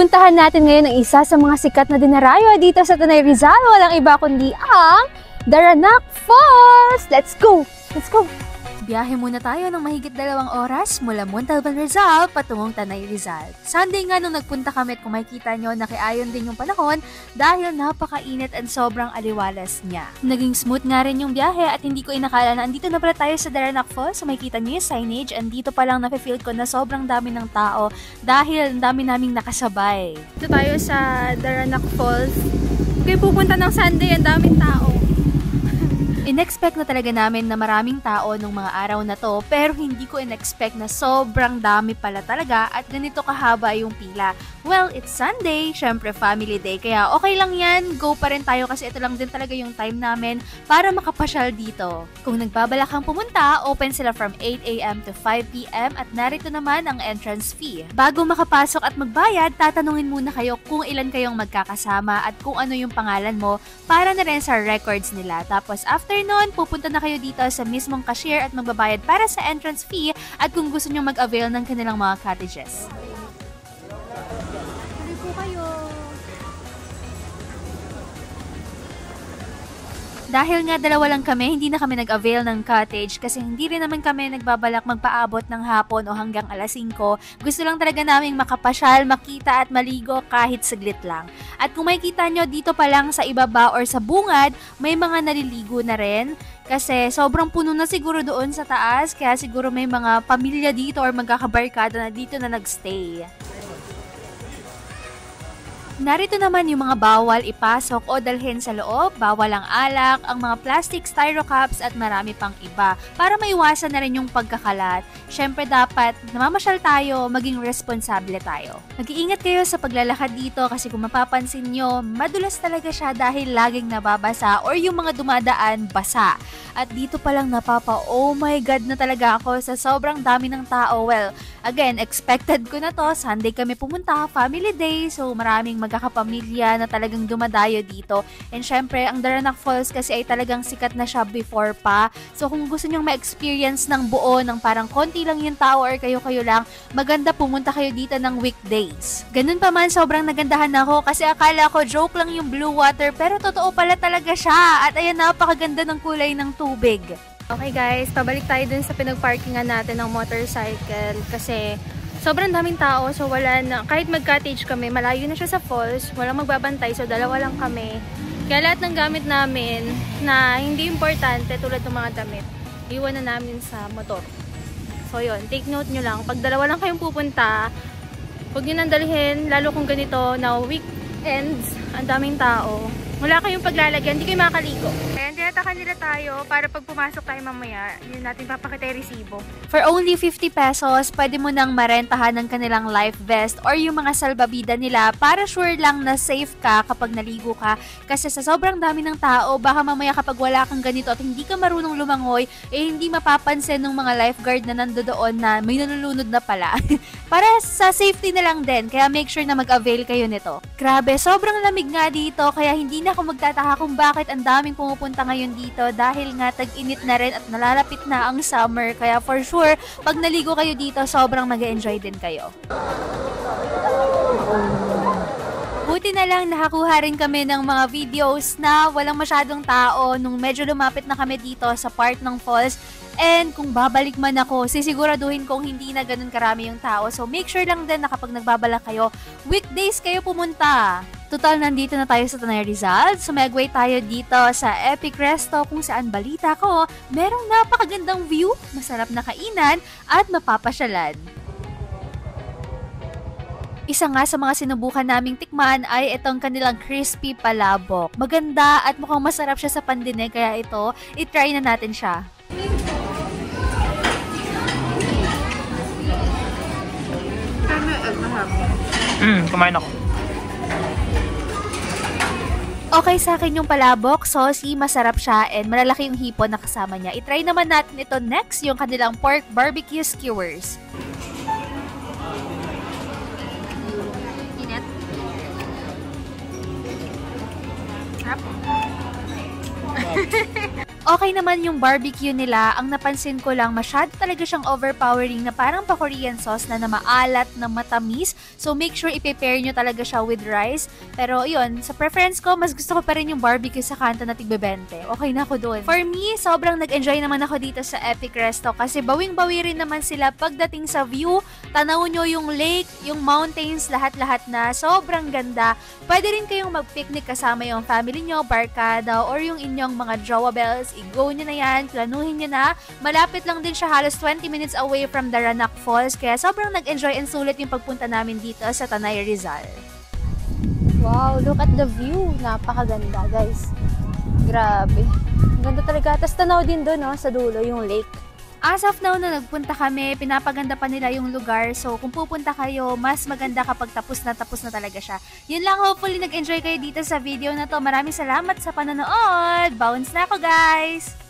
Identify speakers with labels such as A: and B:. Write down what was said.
A: Pupuntahan natin ngayon ang isa sa mga sikat na dinarayo dito sa Tanay Rizal. Walang iba kundi ang Daranac Falls! Let's go! Let's go! Biyahe muna tayo ng mahigit 2 oras mula Montalban, Rizal patungong Tanay Rizal. Sunday nga nung nagpunta kami at kung makikita nyo, nakiayon din yung panahon dahil napakainit at sobrang aliwalas niya. Naging smooth nga rin yung biyahe at hindi ko inakala na andito na pala tayo sa Daranac Falls. So makikita nyo yung signage, andito pa lang nafe-feel ko na sobrang dami ng tao dahil ang dami naming nakasabay. Dito tayo sa Daranac Falls. Kaya pupunta ng Sunday, ang daming tao. In-expect na talaga namin na maraming tao nung mga araw na to, pero hindi ko in-expect na sobrang dami pala talaga at ganito kahaba yung pila. Well, it's Sunday, syempre family day, kaya okay lang yan, go pa rin tayo kasi ito lang din talaga yung time namin para makapasyal dito. Kung nagbabalak kang pumunta, open sila from 8 AM to 5 PM at narito naman ang entrance fee. Bago makapasok at magbayad, tatanungin muna kayo kung ilan kayong magkakasama at kung ano yung pangalan mo para na rin sa records nila. Tapos after nun, pupunta na kayo dito sa mismong cashier at magbabayad para sa entrance fee at kung gusto nyo mag-avail ng kanilang mga cottages. Tuloy po kayo! Dahil nga dalawa lang kami, hindi na kami nag-avail ng cottage kasi hindi rin naman kami nagbabalak magpaabot ng hapon o hanggang alas 5. Gusto lang talaga naming makapasyal, makita at maligo kahit saglit lang. At kung makikita nyo dito pa lang sa ibaba or sa bungad, may mga naliligo na rin. Kasi sobrang puno na siguro doon sa taas, kaya siguro may mga pamilya dito or magkakabarkada na dito na nagstay. Narito naman yung mga bawal ipasok o dalhin sa loob, bawal ang alak, ang mga plastic styro cups at marami pang iba para maiwasan na rin yung pagkakalat. Syempre dapat namamasyal tayo, maging responsable tayo. Mag-iingat kayo sa paglalakad dito kasi kung mapapansin nyo, madulas talaga siya dahil laging nababasa or yung mga dumadaan basa. At dito palang oh my God na talaga ako sa sobrang dami ng tao. Well, again, expected ko na to. Sunday kami pumunta, family day, so maraming magkakapamilya na talagang dumadayo dito. And syempre, ang Daranac Falls kasi ay talagang sikat na siya before pa. So kung gusto nyong ma-experience ng buo, ng parang konti lang yung tao or kayo-kayo lang, maganda pumunta kayo dito ng weekdays. Ganun pa man, sobrang nagandahan ako kasi akala ko joke lang yung blue water pero totoo pala talaga siya. At ayan, napakaganda ng kulay ng tubig. Okay guys, pabalik tayo dun sa pinagparkingan natin ng motorcycle kasi sobrang daming tao, so wala na, kahit mag-cottage kami, malayo na siya sa falls, walang magbabantay, so dalawa lang kami. Kaya lahat ng gamit namin na hindi importante tulad ng mga damit, iwan na namin sa motor. So yun, take note nyo lang, pag dalawa lang kayong pupunta, huwag nyo nang dalhin, lalo kung ganito na weekends, ang daming tao. Wala kayong paglalagyan, hindi kayo makakaligo. Ayan, tinatakan nila tayo para pag pumasok tayo mamaya, yun natin papakita yung resibo. For only 50 pesos, pwede mo nang marentahan ng kanilang life vest or yung mga salbabida nila para sure lang na safe ka kapag naligo ka. Kasi sa sobrang dami ng tao, baka mamaya kapag wala kang ganito at hindi ka marunong lumangoy, eh hindi mapapansin ng mga lifeguard na nandoon na may nalulunod na pala. Para sa safety na lang din, kaya make sure na mag-avail kayo nito. Grabe, sobrang lamig nga dito, kaya hindi na ako magtataka kung bakit ang daming pumupunta ngayon dito dahil nga tag-init na rin at nalalapit na ang summer. Kaya for sure, pag naligo kayo dito, sobrang mag-enjoy din kayo. Buti na lang nakakuha rin kami ng mga videos na walang masyadong tao nung medyo lumapit na kami dito sa part ng falls. And kung babalik man ako, sisiguraduhin kong hindi na ganun karami yung tao. So make sure lang din na kapag nagbabalak kayo, weekdays kayo pumunta. Total, nandito na tayo sa Tanay Rizal. Sumegway tayo dito sa Epic Resto kung saan balita ko, merong napakagandang view, masarap na kainan, at mapapasyalan. Isa nga sa mga sinubukan naming tikman ay itong kanilang crispy palabok. Maganda at mukhang masarap siya sa pandinig, kaya ito, itry na natin siya.
B: Kumain ako.
A: Okay sa akin yung palabok, saucy, masarap siya, and malalaki yung hipon na kasama niya. I-try naman natin ito next, yung kanilang pork barbecue skewers. Init. Okay naman yung barbecue nila, ang napansin ko lang masyado talaga siyang overpowering na parang pa-Korean sauce na maalat, na matamis. So make sure i-prepare nyo talaga siya with rice. Pero yun, sa preference ko, mas gusto ko pa rin yung barbecue sa kanto na tigbe-20. Okay na ako doon. For me, sobrang nag-enjoy naman ako dito sa Epic Resto kasi bawing-bawi rin naman sila pagdating sa view. Tanaw nyo yung lake, yung mountains, lahat-lahat na. Sobrang ganda. Pwede rin kayong mag-picnic kasama yung family nyo, barkada, or yung inyong mga jowa bells. I-go nyo na yan, planuhin nyo na. Malapit lang din siya, halos 20 minutes away from Daranac Falls. Kaya sobrang nag-enjoy and sulit yung pagpunta namin dito sa Tanay Rizal.
C: Wow, look at the view. Napakaganda, guys. Grabe. Ang ganda talaga. Tapos tanaw din doon, no, sa dulo, yung lake.
A: As of now na nagpunta kami, pinapaganda pa nila yung lugar. So, kung pupunta kayo, mas maganda kapag tapos na talaga siya. Yun lang, hopefully nag-enjoy kayo dito sa video na to. Maraming salamat sa panonood. Bounce na ako, guys!